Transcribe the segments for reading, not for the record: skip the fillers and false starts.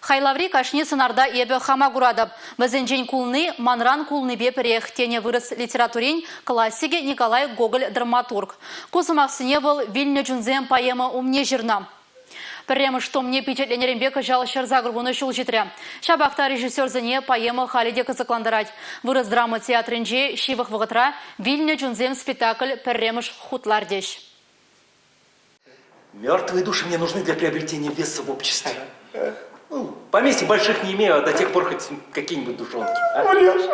Хайлаври кашни сынарда ебе хама гурадып. Бізінжен кулны, манран кулны беперех тене вырыс литературин классиге Николай Гоголь драматург. Кузымақсыне был Вильне Джунзем поэма «Умне жирна». Пірремі штомне печетленеренбек жал шырзагыргуны шул житря. Шабақта режиссер зіне поэма халиде кызыкландырать. Вырыс драма театрынже шивых вғытра Вильне Джунзем спектакль пірреміш хутлар деш. Мертвые души мне нужны для приобретения веса в обществе. Поместье больших не имею, а до тех пор хоть какие-нибудь душонки. Врешь,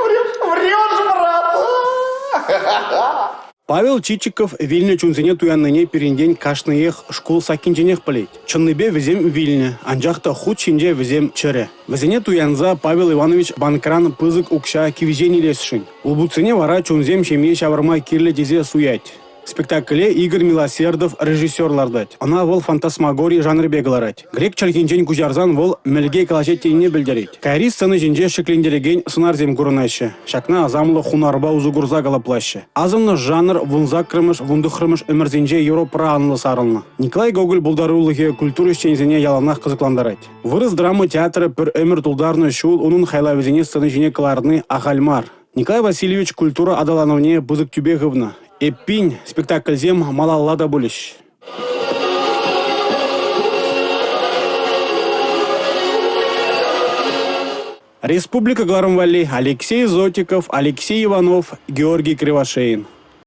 брат! Павел Чичиков Вильне чунзене туянныне перенден кашныех школ сакинженех плеть. Чынныбе візем Вильне, анжақта худ шинже візем чыре. Візене туянза Павел Иванович банкран пызык укша кивизен илесшин. Улбуцене вара чунзем шеме шаварма кирле дезе суять. Спектакле Игорь Милосердов режиссерлардать. Она вол фантасмагории жанры бегларать. Грек чалкинчен кузярзан вол мелге калашеттейне билдерить. Кайри сцены женже шеклендереген сунарзем курынайшы. Шакна азамлы хунарба узугурза галаплашы. Азымны жанр вунзак крымыш, вундухрымыш өмірзенже Европа анлы сарылны. Николай Гоголь булдарулығы культура шензене яланах кызыкландарать. Вырыс драмы театры пір өмір тулдарны шул, onun хайлавизене сцены жене каларны ахальмар. Николай Васильевич культура адалановне бузык тюбеговна. Эппин спектакль зем малаллада булиш. Республика Гларамвали, Алексей Зотиков, Алексей Иванов, Георгий Кривошеин.